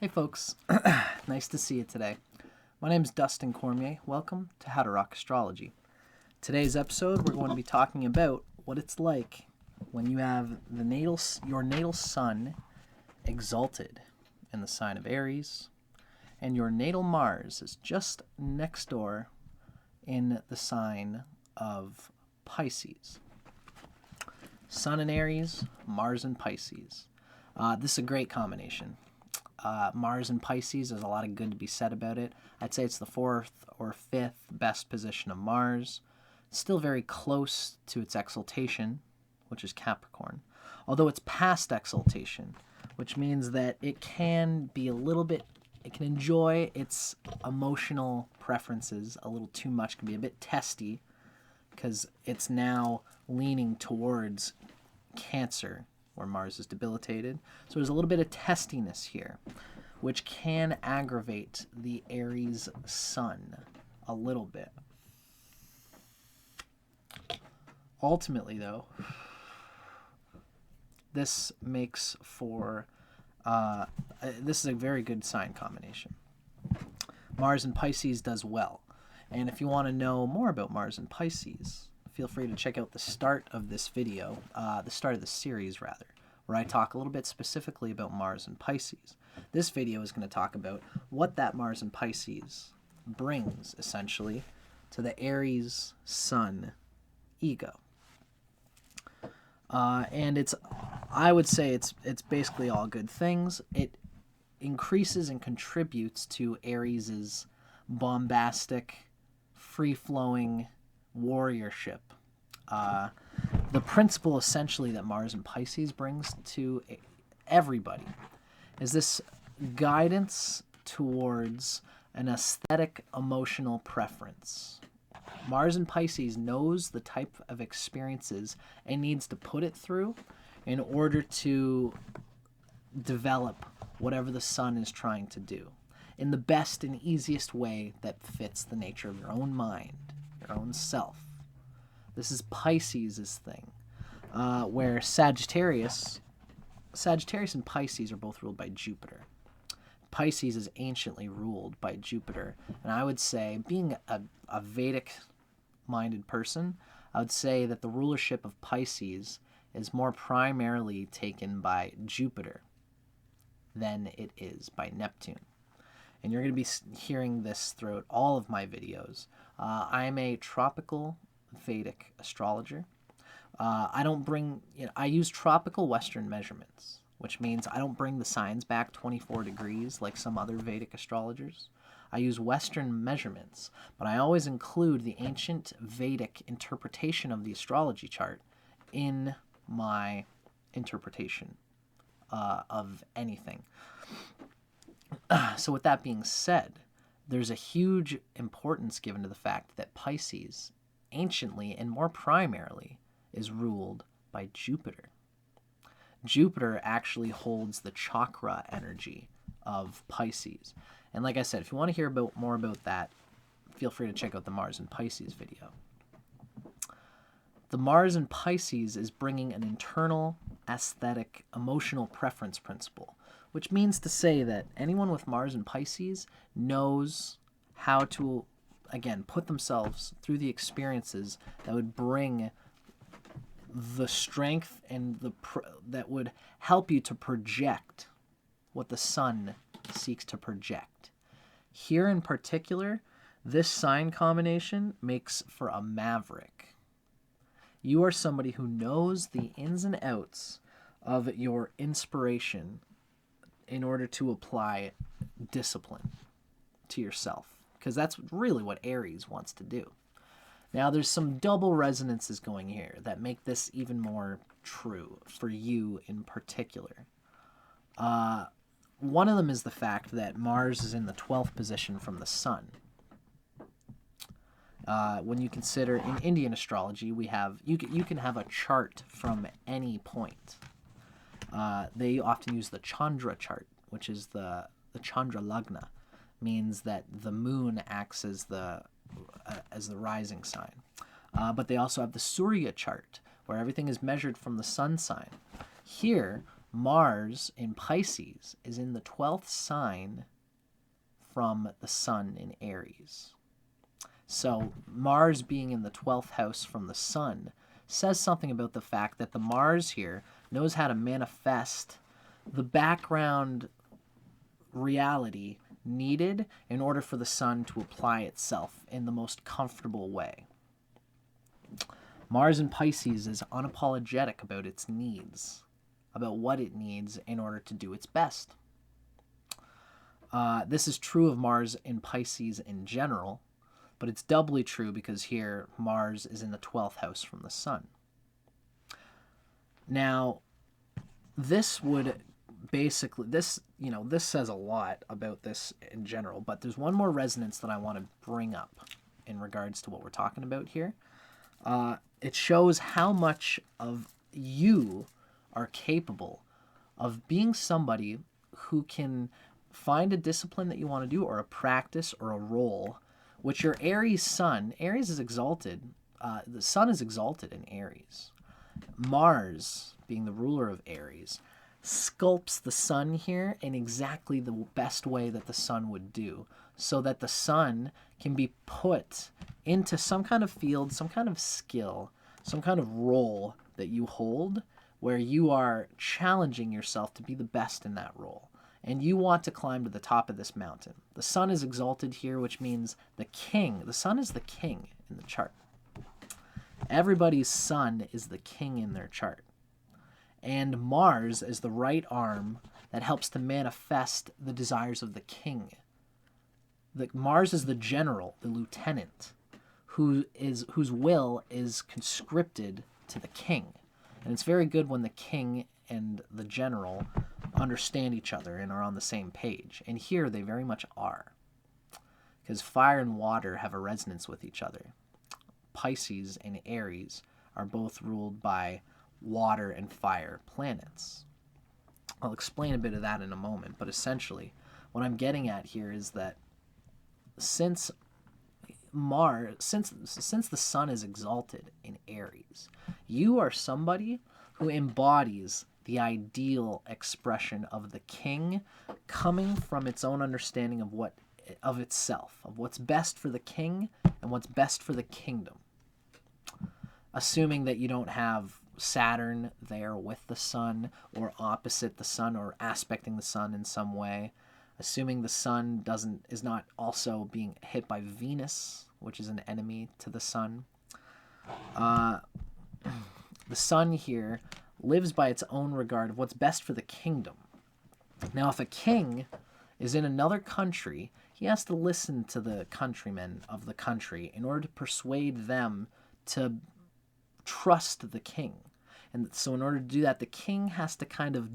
Hey folks, nice to see you today. My name is Dustin Cormier. Welcome to How to Rock Astrology. Today's episode, we're going to be talking about what it's like when you have your natal sun exalted in the sign of Aries, and your natal Mars is just next door in the sign of Pisces. Sun in Aries, Mars in Pisces. This is a great combination. Mars in Pisces, there's a lot of good to be said about it. I'd say it's the fourth or fifth best position of Mars. It's still very close to its exaltation, which is Capricorn. Although it's past exaltation, which means that it can be it can enjoy its emotional preferences a little too much, can be a bit testy, because it's now leaning towards Cancer, where Mars is debilitated. So there's a little bit of testiness here, which can aggravate the Aries sun a little bit. Ultimately, though, this makes for, this is a very good sign combination. Mars in Pisces does well. And if you want to know more about Mars in Pisces, feel free to check out the start of this video, the start of the series rather, where I talk a little bit specifically about Mars in Pisces. This video is going to talk about what that Mars in Pisces brings, essentially, to the Aries Sun ego. And I would say it's basically all good things. It increases and contributes to Aries's bombastic, free-flowing warriorship. The principle essentially that Mars and Pisces brings to everybody is this guidance towards an aesthetic emotional preference. Mars and Pisces knows the type of experiences it needs to put it through in order to develop whatever the sun is trying to do in the best and easiest way that fits the nature of your own mind, your own self. This is Pisces' thing, where Sagittarius and Pisces are both ruled by Jupiter. Pisces is anciently ruled by Jupiter, and I would say, being a Vedic-minded person, I would say that the rulership of Pisces is more primarily taken by Jupiter than it is by Neptune. And you're going to be hearing this throughout all of my videos. I'm a tropical Vedic astrologer. I use tropical Western measurements, which means I don't bring the signs back 24 degrees like some other Vedic astrologers. I use Western measurements, but I always include the ancient Vedic interpretation of the astrology chart in my interpretation of anything. So with that being said, there's a huge importance given to the fact that Pisces, anciently and more primarily, is ruled by Jupiter. Jupiter actually holds the chakra energy of Pisces. And like I said, if you want to hear more about that, feel free to check out the Mars and Pisces video. The Mars in Pisces is bringing an internal, aesthetic, emotional preference principle, which means to say that anyone with Mars in Pisces knows how to, again, put themselves through the experiences that would bring the strength and that would help you to project what the sun seeks to project. Here in particular, this sign combination makes for a maverick. You are somebody who knows the ins and outs of your inspiration in order to apply discipline to yourself, because that's really what Aries wants to do. Now, there's some double resonances going here that make this even more true for you in particular. One of them is the fact that Mars is in the 12th position from the sun. When you consider in Indian astrology, you can have a chart from any point. They often use the Chandra chart, which is the Chandra Lagna, means that the moon acts as the rising sign. But they also have the Surya chart, where everything is measured from the sun sign. Here, Mars in Pisces is in the 12th sign from the sun in Aries. So Mars being in the 12th house from the sun says something about the fact that the Mars here knows how to manifest the background reality needed in order for the sun to apply itself in the most comfortable way. Mars in Pisces is unapologetic about its needs, about what it needs in order to do its best. This is true of Mars in Pisces in general, but it's doubly true because here Mars is in the 12th house from the sun. Now, this would basically, this says a lot about this in general, but there's one more resonance that I want to bring up in regards to what we're talking about here. It shows how much of you are capable of being somebody who can find a discipline that you want to do, or a practice, or a role, which your Aries sun, Aries is exalted, the sun is exalted in Aries. Mars, being the ruler of Aries, sculpts the sun here in exactly the best way that the sun would do, so that the sun can be put into some kind of field, some kind of skill, some kind of role that you hold, where you are challenging yourself to be the best in that role. And you want to climb to the top of this mountain. The sun is exalted here, which means the sun is the king in the chart. Everybody's sun is the king in their chart. And Mars is the right arm that helps to manifest the desires of the king. Mars is the general, the lieutenant, whose will is conscripted to the king. And it's very good when the king and the general understand each other and are on the same page. And here they very much are, because fire and water have a resonance with each other. Pisces and Aries are both ruled by water and fire planets. I'll explain a bit of that in a moment, but essentially what I'm getting at here is that since the sun is exalted in Aries, you are somebody who embodies the ideal expression of the king, coming from its own understanding of itself, of what's best for the king and what's best for the kingdom. Assuming that you don't have Saturn there with the sun, or opposite the sun, or aspecting the sun in some way. Assuming the sun is not also being hit by Venus, which is an enemy to the sun. The sun here lives by its own regard of what's best for the kingdom. Now, if a king is in another country, he has to listen to the countrymen of the country in order to persuade them to trust the king. And so in order to do that, the king has to kind of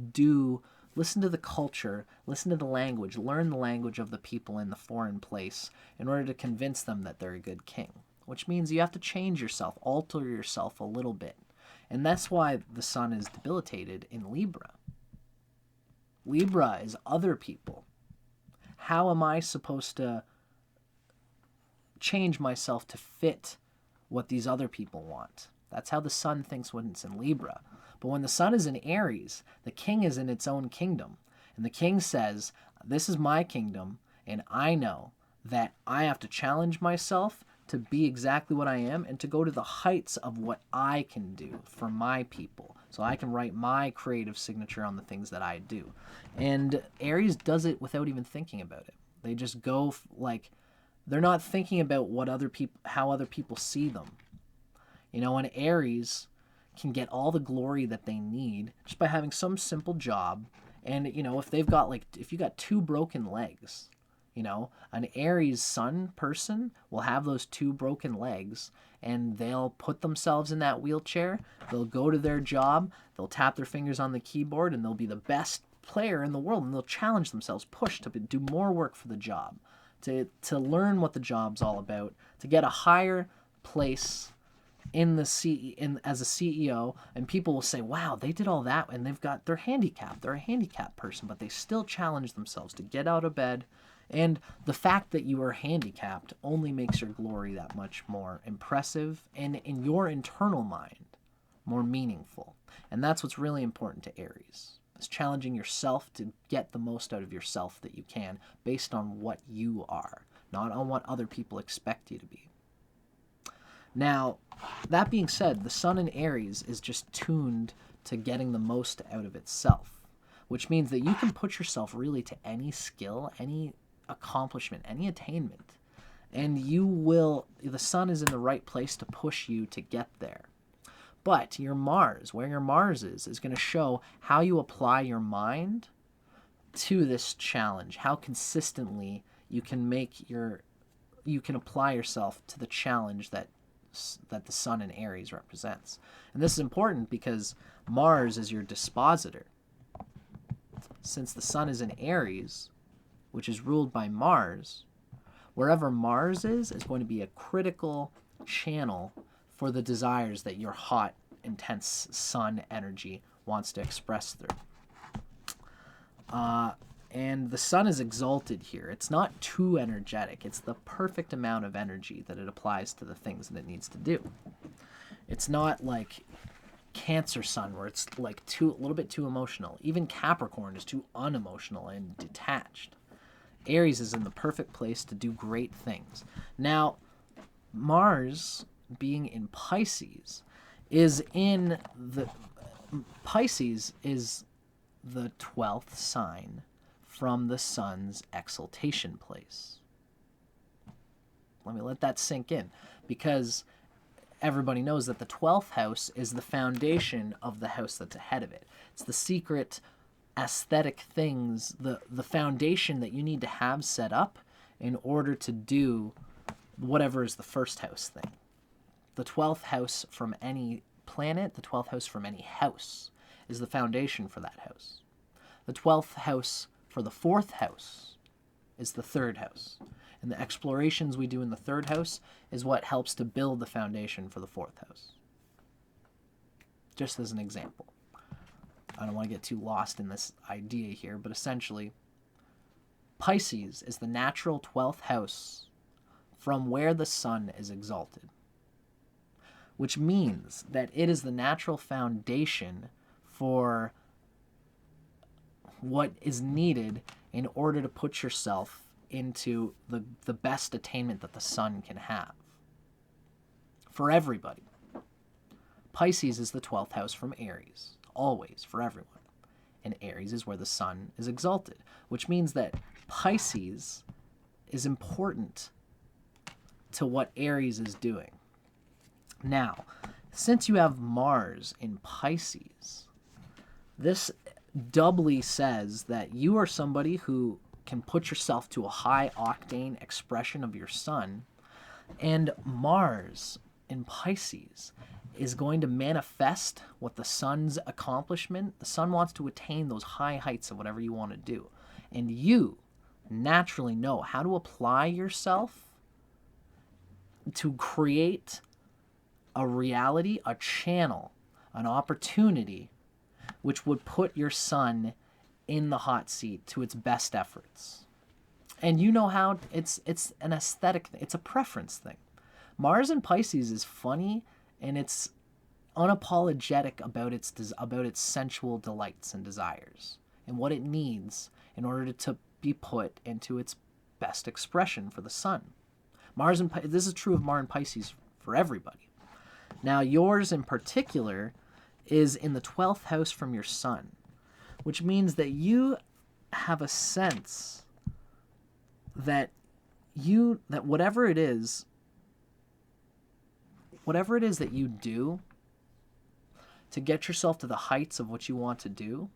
listen to the culture, listen to the language, learn the language of the people in the foreign place in order to convince them that they're a good king. Which means you have to change yourself, alter yourself a little bit. And that's why the sun is debilitated in Libra. Libra is other people. How am I supposed to change myself to fit what these other people want? That's how the sun thinks when it's in Libra. But when the sun is in Aries, the king is in its own kingdom. And the king says, this is my kingdom, and I know that I have to challenge myself to be exactly what I am and to go to the heights of what I can do for my people. So I can write my creative signature on the things that I do. And Aries does it without even thinking about it. They just go they're not thinking about how other people see them. And Aries can get all the glory that they need just by having some simple job. And, if you got 2 broken legs, an Aries sun person will have those 2 broken legs, and they'll put themselves in that wheelchair. They'll go to their job. They'll tap their fingers on the keyboard, and they'll be the best player in the world. And they'll challenge themselves, push to do more work for the job, to learn what the job's all about, to get a higher place as a CEO, and people will say, wow, they did all that, and they're handicapped. They're a handicapped person, but they still challenge themselves to get out of bed. And the fact that you are handicapped only makes your glory that much more impressive and, in your internal mind, more meaningful. And that's what's really important to Aries. It's challenging yourself to get the most out of yourself that you can based on what you are, not on what other people expect you to be. Now, that being said, the sun in Aries is just tuned to getting the most out of itself, which means that you can put yourself really to any skill, any accomplishment, any attainment, and the sun is in the right place to push you to get there. But your Mars, where your Mars is going to show how you apply your mind to this challenge, how consistently you can apply yourself to the challenge that the sun in Aries represents. And this is important because Mars is your dispositor. Since the sun is in Aries, which is ruled by Mars, wherever Mars is going to be a critical channel for the desires that your hot, intense sun energy wants to express through. And the sun is exalted here. It's not too energetic. It's the perfect amount of energy that it applies to the things that it needs to do. It's not like Cancer sun where it's like a little bit too emotional. Even Capricorn is too unemotional and detached. Aries is in the perfect place to do great things. Now, Mars being in Pisces is Pisces is the 12th sign from the sun's exaltation place. Let me let that sink in, because everybody knows that the 12th house is the foundation of the house that's ahead of it. It's the secret aesthetic things, the foundation that you need to have set up in order to do whatever is the first house thing. The 12th house from any planet, the 12th house from any house, is the foundation for that house. The 12th house for the 4th house is the 3rd house. And the explorations we do in the 3rd house is what helps to build the foundation for the 4th house. Just as an example. I don't want to get too lost in this idea here, but essentially, Pisces is the natural 12th house from where the sun is exalted, which means that it is the natural foundation for what is needed in order to put yourself into the best attainment that the sun can have. For everybody. Pisces is the 12th house from Aries, always, for everyone. And Aries is where the sun is exalted, which means that Pisces is important to what Aries is doing. Now, since you have Mars in Pisces, this doubly says that you are somebody who can put yourself to a high octane expression of your sun, and Mars in Pisces is going to manifest what the sun's accomplishment. The sun wants to attain those high heights of whatever you want to do, and you naturally know how to apply yourself to create a reality, a channel, an opportunity which would put your sun in the hot seat to its best efforts. And you know how it's an aesthetic thing. It's a preference thing. Mars in Pisces is funny, and it's unapologetic about its sensual delights and desires and what it needs in order to be put into its best expression for the sun. This is true of Mars in Pisces for everybody. Now, yours in particular is in the 12th house from your sun, which means that you have a sense that whatever it is that you do to get yourself to the heights of what you want to do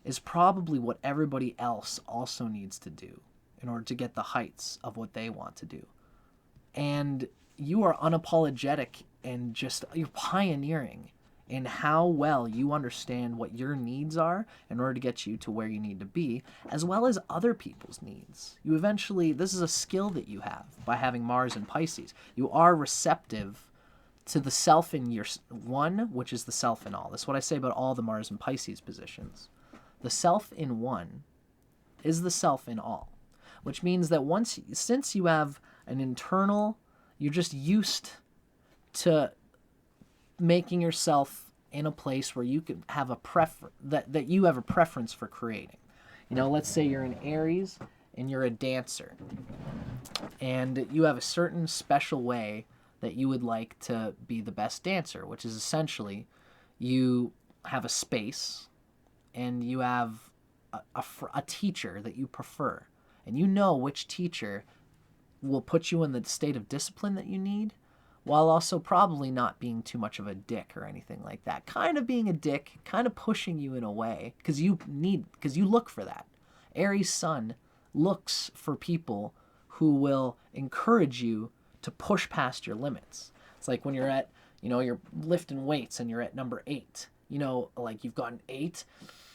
is probably what everybody else also needs to do in order to get the heights of what they want to do. And you are unapologetic and you're pioneering in how well you understand what your needs are in order to get you to where you need to be, as well as other people's needs. This is a skill that you have by having Mars in Pisces. You are receptive to the self in your one, which is the self in all. That's what I say about all the Mars and Pisces positions. The self in one is the self in all, which means that since you have an internal, you're just used to making yourself in a place where you can have a that you have a preference for creating. You know, let's say you're an Aries and you're a dancer, and you have a certain special way that you would like to be the best dancer, which is essentially you have a space and you have a teacher that you prefer, and you know which teacher will put you in the state of discipline that you need, while also probably not being too much of a dick or anything like that. Kind of being a dick, kind of pushing you in a way, because you look for that. Aries sun looks for people who will encourage you to push past your limits. It's like when you're at, you're lifting weights and you're at number 8. Like you've gotten 8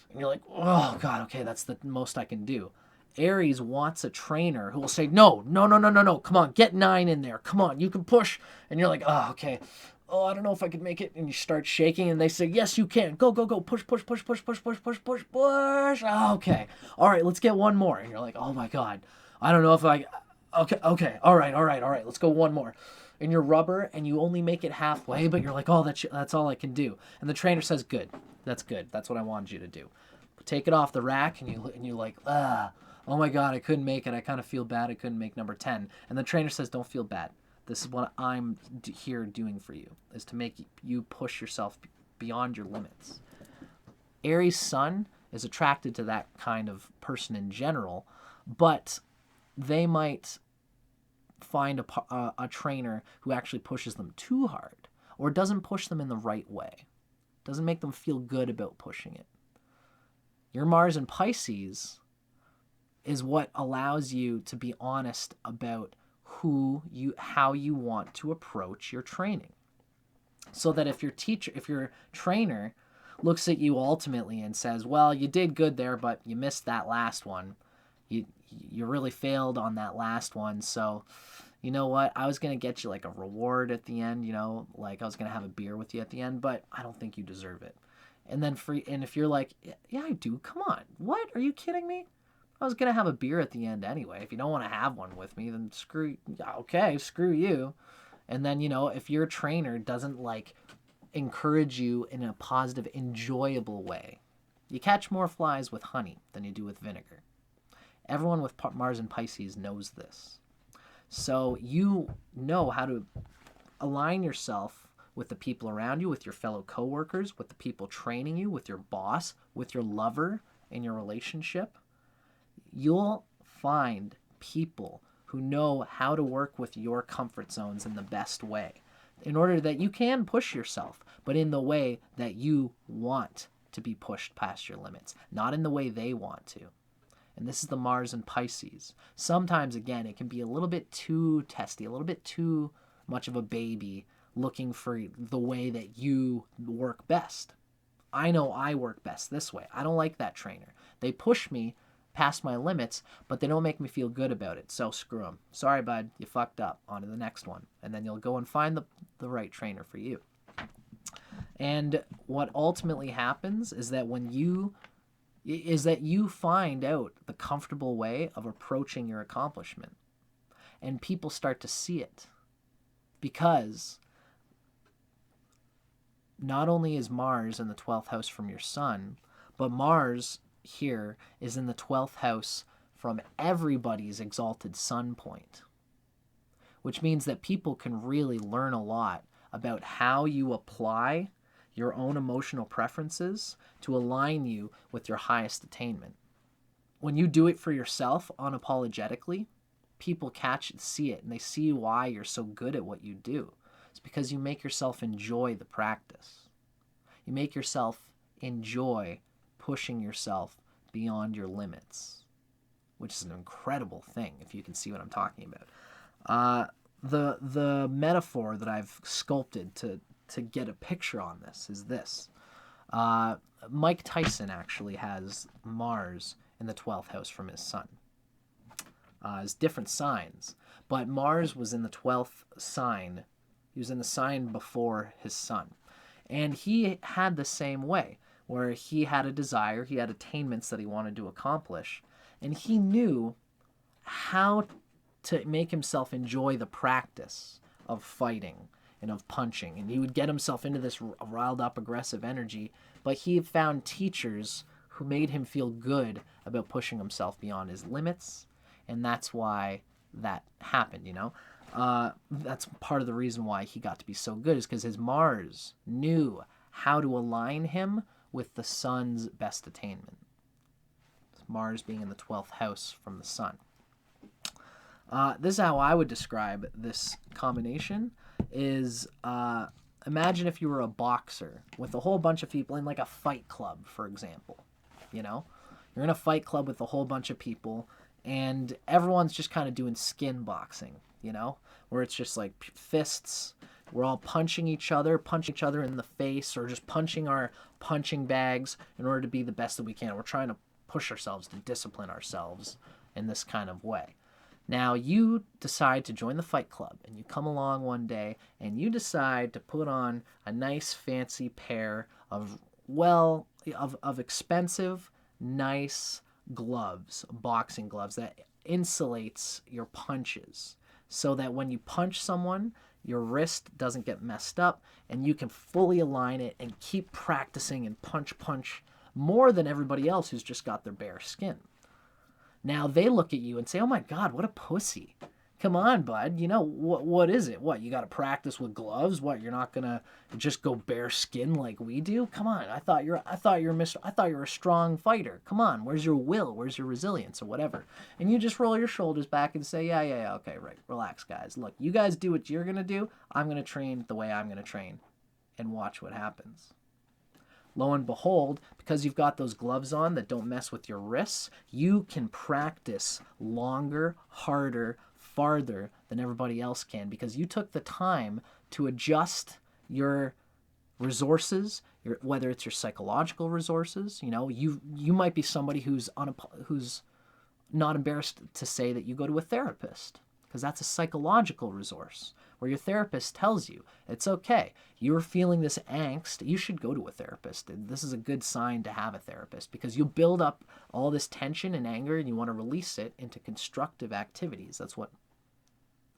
and you're like, oh God, okay, that's the most I can do. Aries wants a trainer who will say, no, come on, get 9 in there. Come on, you can push. And you're like, oh, okay. Oh, I don't know if I could make it. And you start shaking and they say, yes, you can. Go, push. Oh, okay. All right, let's get one more. And you're like, oh my God, I don't know if okay. All right. Let's go one more. And you're rubber and you only make it halfway, but you're like, oh, that's all I can do. And the trainer says, good. That's good. That's what I wanted you to do. Take it off the rack and you're like, oh my God, I couldn't make it. I kind of feel bad. I couldn't make number 10. And the trainer says, don't feel bad. This is what I'm here doing for you, is to make you push yourself beyond your limits. Aries sun is attracted to that kind of person in general, but they might find a trainer who actually pushes them too hard or doesn't push them in the right way, doesn't make them feel good about pushing it. Your Mars in Pisces is what allows you to be honest about how you want to approach your training. So that if your trainer looks at you ultimately and says, well, you did good there, but you missed that last one. You really failed on that last one. So, you know what? I was going to get you like a reward at the end, like I was going to have a beer with you at the end, but I don't think you deserve it. And if you're like, yeah, I do. Come on. What? Are you kidding me? I was going to have a beer at the end anyway. If you don't want to have one with me, then screw you. And then, if your trainer doesn't encourage you in a positive, enjoyable way, you catch more flies with honey than you do with vinegar. Everyone with Mars and Pisces knows this. So you know how to align yourself with the people around you, with your fellow coworkers, with the people training you, with your boss, with your lover in your relationship. You'll find people who know how to work with your comfort zones in the best way, in order that you can push yourself, but in the way that you want to be pushed past your limits, not in the way they want to. And this is the Mars and Pisces. Sometimes, again, it can be a little bit too testy, a little bit too much of a baby looking for the way that you work best. I know I work best this way. I don't like that trainer. They push me past my limits, but they don't make me feel good about it. So screw them. Sorry, bud, you fucked up. On to the next one. And then you'll go and find the right trainer for you. And what ultimately happens is that you find out the comfortable way of approaching your accomplishment. And people start to see it. Because not only is Mars in the 12th house from your sun, but Mars here is in the 12th house from everybody's exalted sun point, which means that people can really learn a lot about how you apply your own emotional preferences to align you with your highest attainment. When you do it for yourself unapologetically, people see it, and they see why you're so good at what you do. It's because you make yourself enjoy the practice. You make yourself enjoy pushing yourself beyond your limits, which is an incredible thing, if you can see what I'm talking about. The metaphor that I've sculpted to get a picture on this is this. Mike Tyson actually has Mars in the 12th house from his sun. It's different signs, but Mars was in the 12th sign. He was in the sign before his sun. And he had the same way, where he had a desire, he had attainments that he wanted to accomplish, and he knew how to make himself enjoy the practice of fighting and of punching. And he would get himself into this riled up, aggressive energy. But he found teachers who made him feel good about pushing himself beyond his limits. And that's why that happened, you know? That's part of the reason why he got to be so good, is because his Mars knew how to align him with the sun's best attainment. Mars being in the 12th house from the sun. This is how I would describe this combination is, imagine if you were a boxer with a whole bunch of people in like a fight club, for example. You know, you're in a fight club with a whole bunch of people and everyone's just kind of doing skin boxing, you know, where it's just like fists. We're all punching each other in the face, or just punching our punching bags in order to be the best that we can. We're trying to push ourselves to discipline ourselves in this kind of way. Now you decide to join the fight club, and you come along one day and you decide to put on a nice fancy pair of expensive, nice gloves, boxing gloves that insulates your punches, so that when you punch someone, your wrist doesn't get messed up and you can fully align it and keep practicing and punch more than everybody else who's just got their bare skin. Now they look at you and say, oh my God, what a pussy. Come on, bud. You know, what is it? What, you got to practice with gloves? What, you're not going to just go bare skin like we do? Come on. I thought you're a strong fighter. Come on. Where's your will? Where's your resilience or whatever? And you just roll your shoulders back and say, yeah. Okay, right. Relax, guys. Look, you guys do what you're going to do. I'm going to train the way I'm going to train, and watch what happens. Lo and behold, because you've got those gloves on that don't mess with your wrists, you can practice longer, harder, farther than everybody else can, because you took the time to adjust your resources, whether it's your psychological resources. You know, you might be somebody who's not embarrassed to say that you go to a therapist, because that's a psychological resource where your therapist tells you it's okay. You're feeling this angst. You should go to a therapist. This is a good sign to have a therapist, because you build up all this tension and anger and you want to release it into constructive activities. That's what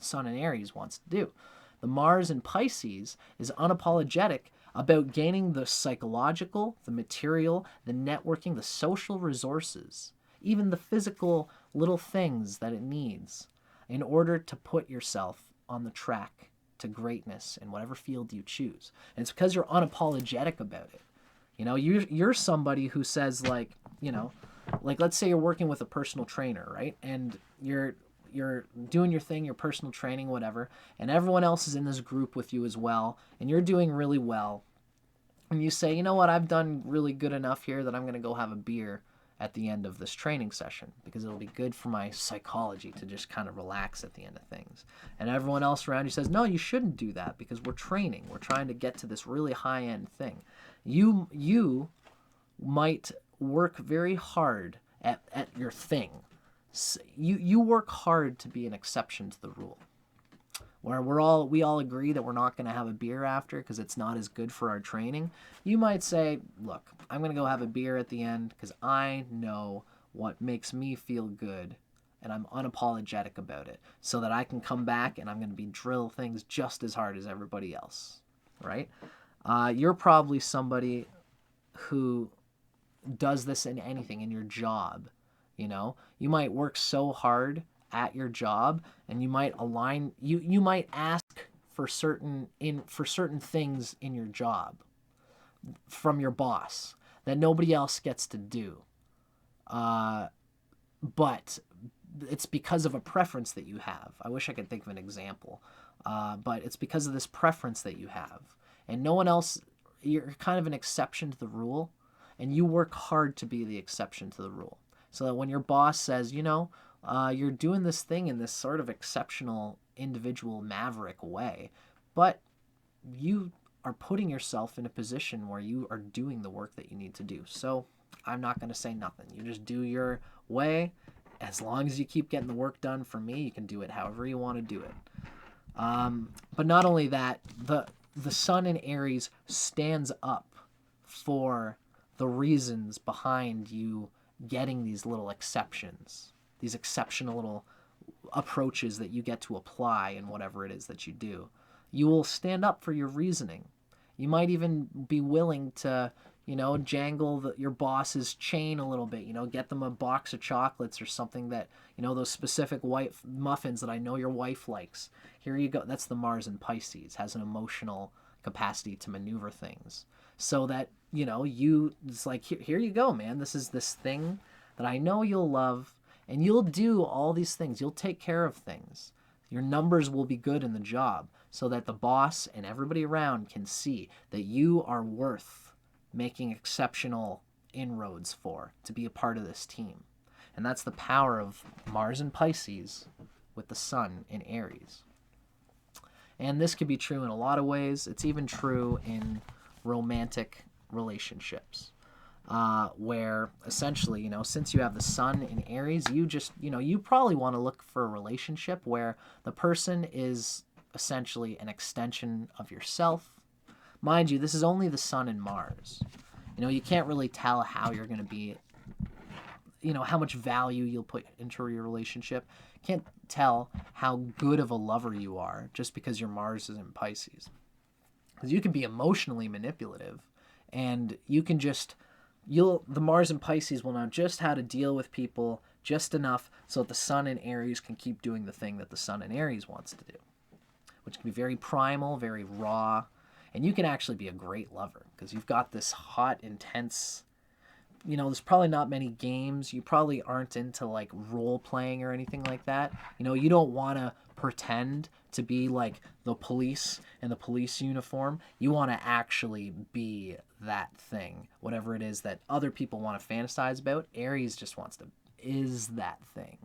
Sun in Aries wants to do. The Mars in Pisces is unapologetic about gaining the psychological, the material, the networking, the social resources, even the physical little things that it needs in order to put yourself on the track to greatness in whatever field you choose. And it's because you're unapologetic about it. You know, you're somebody who says, like, you know, like let's say you're working with a personal trainer, right? And you're doing your thing, your personal training, whatever, and everyone else is in this group with you as well, and you're doing really well. And you say, you know what, I've done really good enough here that I'm going to go have a beer at the end of this training session, because it'll be good for my psychology to just kind of relax at the end of things. And everyone else around you says, no, you shouldn't do that, because we're training. We're trying to get to this really high-end thing. You might work very hard at your thing. You work hard to be an exception to the rule, where we all agree that we're not going to have a beer after because it's not as good for our training. You might say, look, I'm going to go have a beer at the end because I know what makes me feel good, and I'm unapologetic about it, so that I can come back and I'm going to be drill things just as hard as everybody else, right? You're probably somebody who does this in anything, in your job. You know, you might work so hard at your job, and you might align, you might ask for certain things in your job from your boss that nobody else gets to do. But it's because of a preference that you have. I wish I could think of an example. But it's because of this preference that you have. And no one else, you're kind of an exception to the rule, and you work hard to be the exception to the rule. So that when your boss says, you know, you're doing this thing in this sort of exceptional, individual, maverick way, but you are putting yourself in a position where you are doing the work that you need to do. So I'm not going to say nothing. You just do your way. As long as you keep getting the work done for me, you can do it however you want to do it. But not only that, the Sun in Aries stands up for the reasons behind you getting these little exceptions, these exceptional little approaches that you get to apply in whatever it is that you do. You will stand up for your reasoning. You might even be willing to, jangle your boss's chain a little bit, get them a box of chocolates or something that, those specific white muffins that I know your wife likes. Here you go. That's the Mars in Pisces, has an emotional capacity to maneuver things. So that, it's like, here you go, man. This is this thing that I know you'll love, and you'll do all these things. You'll take care of things. Your numbers will be good in the job so that the boss and everybody around can see that you are worth making exceptional inroads for, to be a part of this team. And that's the power of Mars in Pisces with the Sun in Aries. And this could be true in a lot of ways. It's even true in romantic relationships, where essentially, since you have the Sun in Aries, you probably want to look for a relationship where the person is essentially an extension of yourself. Mind you, this is only the Sun and Mars. You can't really tell how you're going to be, how much value you'll put into your relationship. Can't tell how good of a lover you are just because your Mars is in Pisces. Because you can be emotionally manipulative, and you can the Mars in Pisces will know just how to deal with people just enough so that the Sun in Aries can keep doing the thing that the Sun in Aries wants to do, which can be very primal, very raw, and you can actually be a great lover because you've got this hot, intense, there's probably not many games. You probably aren't into like role playing or anything like that. You don't want to pretend to be like the police in the police uniform. You want to actually be that thing, whatever it is that other people want to fantasize about. Aries just is that thing.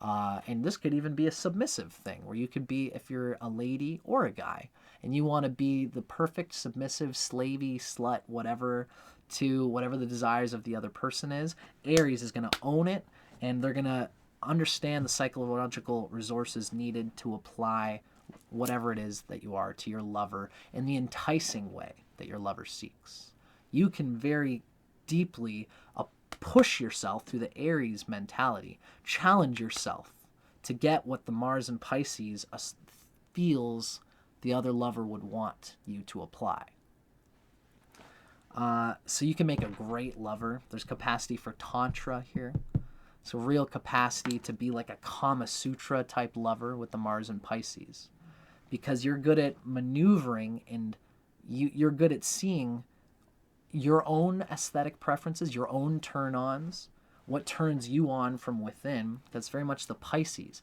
And this could even be a submissive thing where you could be, if you're a lady or a guy, and you want to be the perfect submissive, slavey, slut, whatever, to whatever the desires of the other person is. Aries is going to own it, and they're going to understand the psychological resources needed to apply whatever it is that you are to your lover in the enticing way that your lover seeks. You can very deeply push yourself through the Aries mentality, challenge yourself to get what the Mars in Pisces feels the other lover would want you to apply. So you can make a great lover. There's capacity for Tantra here. So real capacity to be like a Kama Sutra type lover with the Mars in Pisces. Because you're good at maneuvering, and you're good at seeing your own aesthetic preferences, your own turn-ons, what turns you on from within. That's very much the Pisces.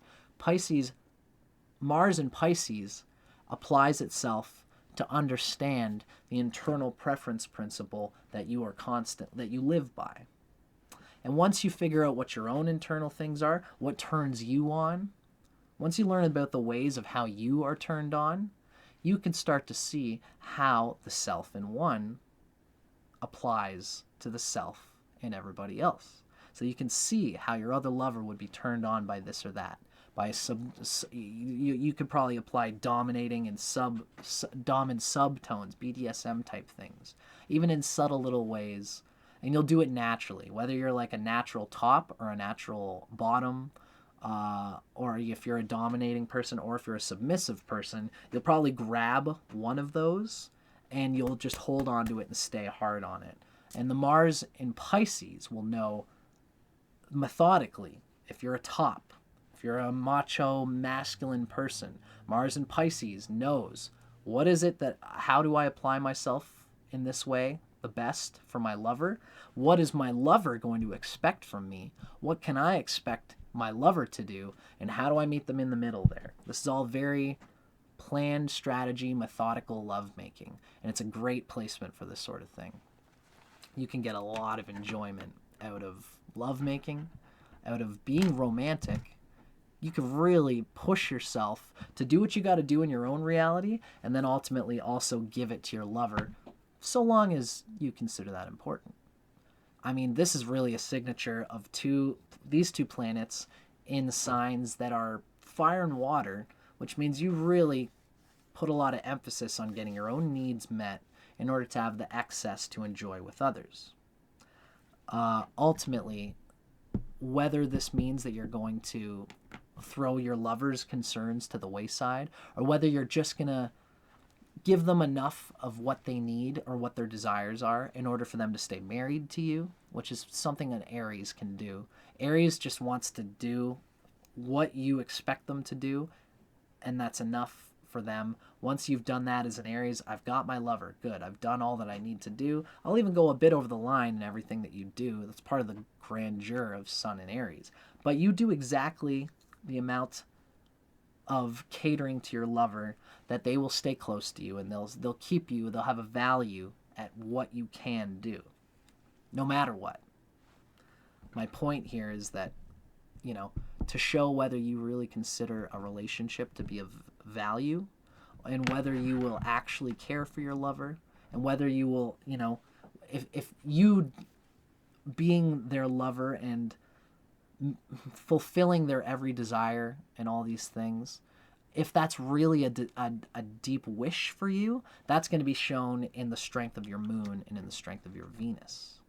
Mars in Pisces applies itself to understand the internal preference principle that you live by. And once you figure out what your own internal things are, what turns you on, once you learn about the ways of how you are turned on, you can start to see how the self in one applies to the self in everybody else. So you can see how your other lover would be turned on by this or that. You could probably apply dominating and dom and subtones, BDSM type things, even in subtle little ways. And you'll do it naturally, whether you're like a natural top or a natural bottom, or if you're a dominating person or if you're a submissive person, you'll probably grab one of those and you'll just hold on to it and stay hard on it. And the Mars in Pisces will know methodically if you're a top, if you're a macho, masculine person. Mars in Pisces knows how do I apply myself in this way the best for my lover? What is my lover going to expect from me? What can I expect my lover to do? And how do I meet them in the middle there? This is all very planned strategy, methodical lovemaking. And it's a great placement for this sort of thing. You can get a lot of enjoyment out of lovemaking, out of being romantic. You can really push yourself to do what you got to do in your own reality, and then ultimately also give it to your lover, so long as you consider that important. I mean, this is really a signature of these two planets in signs that are fire and water, which means you really put a lot of emphasis on getting your own needs met in order to have the excess to enjoy with others. Ultimately, whether this means that you're going to throw your lover's concerns to the wayside, or whether you're just going to give them enough of what they need or what their desires are in order for them to stay married to you, which is something an Aries can do. Aries just wants to do what you expect them to do, and that's enough for them. Once you've done that as an Aries, I've got my lover. Good. I've done all that I need to do. I'll even go a bit over the line in everything that you do. That's part of the grandeur of Sun and Aries. But you do exactly the amount of catering to your lover that they will stay close to you, and they'll keep you. They'll have a value at what you can do, no matter what. My point here is that, to show whether you really consider a relationship to be of value, and whether you will actually care for your lover, and whether you will, if you being their lover and fulfilling their every desire and all these things, if that's really a deep wish for you, that's going to be shown in the strength of your moon and in the strength of your Venus.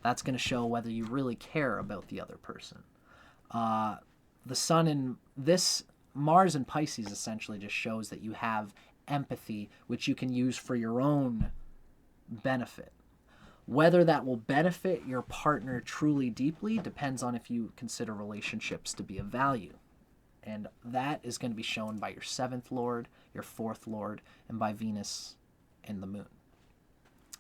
That's going to show whether you really care about the other person. The sun in this, Mars in Pisces essentially just shows that you have empathy, which you can use for your own benefit. Whether that will benefit your partner truly deeply depends on if you consider relationships to be of value. And that is going to be shown by your 7th Lord, your 4th Lord, and by Venus and the Moon.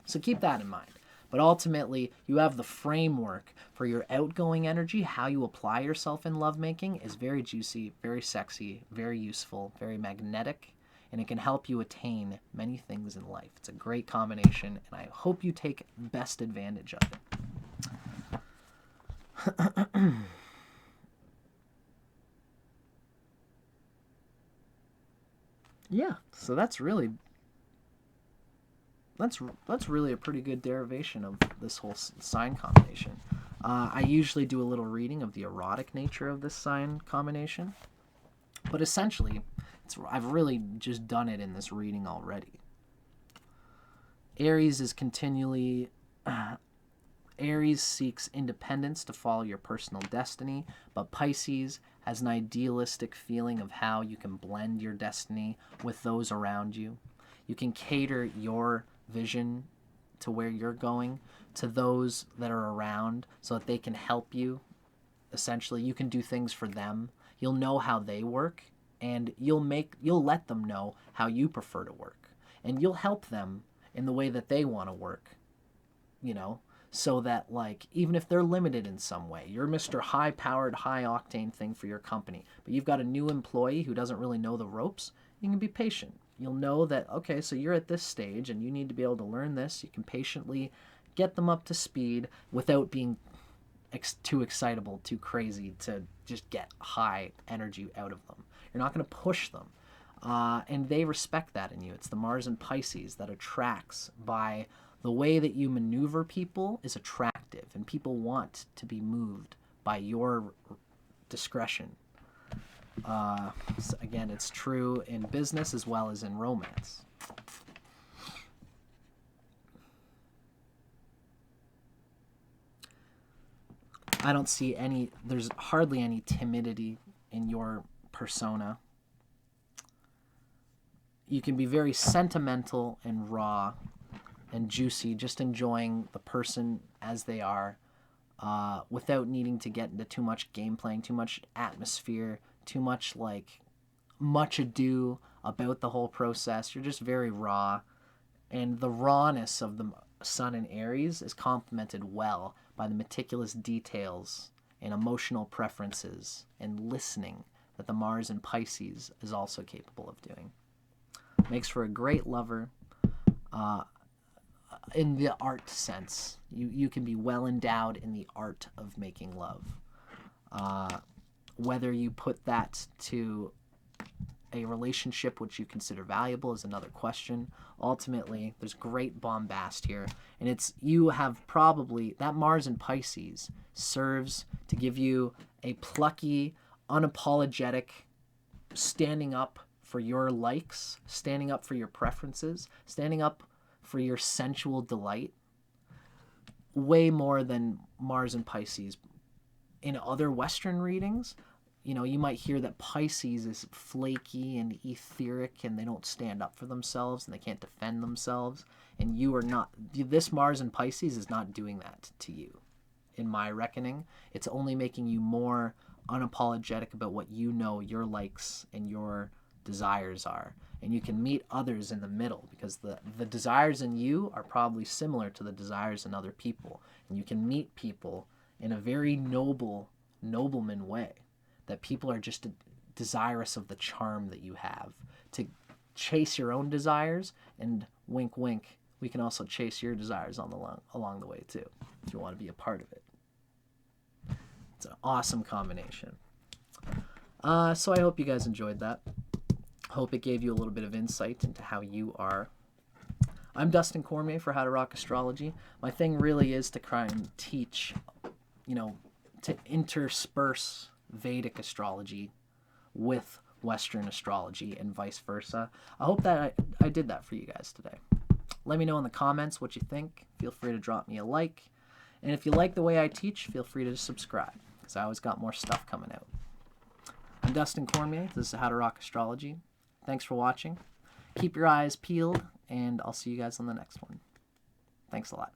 So keep that in mind. But ultimately, you have the framework for your outgoing energy. How you apply yourself in lovemaking is very juicy, very sexy, very useful, very magnetic, and it can help you attain many things in life. It's a great combination, and I hope you take best advantage of it. Yeah, so that's really a pretty good derivation of this whole sign combination. I usually do a little reading of the erotic nature of this sign combination, but essentially, I've really just done it in this reading already. Aries is continually... Aries seeks independence to follow your personal destiny, but Pisces has an idealistic feeling of how you can blend your destiny with those around you. You can cater your vision to where you're going to those that are around so that they can help you. Essentially, you can do things for them. You'll know how they work, and you'll let them know how you prefer to work. And you'll help them in the way that they want to work, so that, even if they're limited in some way, you're Mr. High-powered, high-octane thing for your company, but you've got a new employee who doesn't really know the ropes, you can be patient. You'll know that, okay, so you're at this stage and you need to be able to learn this. You can patiently get them up to speed without being too excitable, too crazy to just get high energy out of them. You're not going to push them. And they respect that in you. It's the Mars and Pisces that attracts by the way that you maneuver people is attractive, and people want to be moved by your discretion. So again, it's true in business as well as in romance. I don't see there's hardly any timidity in your persona. You can be very sentimental and raw and juicy, just enjoying the person as they are, without needing to get into too much game playing, too much atmosphere, too much much ado about the whole process. You're just very raw, and the rawness of the Sun in Aries is complemented well by the meticulous details and emotional preferences and listening that the Mars in Pisces is also capable of doing. Makes for a great lover. In the art sense, you can be well endowed in the art of making love. Whether you put that to a relationship which you consider valuable is another question. Ultimately, there's great bombast here, and you have probably that Mars in Pisces serves to give you a plucky, unapologetic, standing up for your likes, standing up for your preferences, standing up for your sensual delight, way more than Mars and Pisces. In other Western readings, You know, you might hear that Pisces is flaky and etheric and they don't stand up for themselves and they can't defend themselves. And you are not, this Mars in Pisces is not doing that to you. In my reckoning, it's only making you more unapologetic about what you know your likes and your desires are. And you can meet others in the middle, because the desires in you are probably similar to the desires in other people. And you can meet people in a very nobleman way, that people are just desirous of the charm that you have, to chase your own desires, and wink wink, we can also chase your desires along the way too, if you want to be a part of it. It's an awesome combination. So I hope you guys enjoyed that. Hope it gave you a little bit of insight into how you are. I'm Dustin Cormier for How to Rock Astrology. My thing really is to try and teach, to intersperse Vedic astrology with Western astrology and vice versa. I hope that I did that for you guys today. Let me know in the comments what you think. Feel free to drop me a like. And if you like the way I teach, feel free to subscribe, because I always got more stuff coming out. I'm Dustin Cormier. This is How to Rock Astrology. Thanks for watching. Keep your eyes peeled, and I'll see you guys on the next one. Thanks a lot.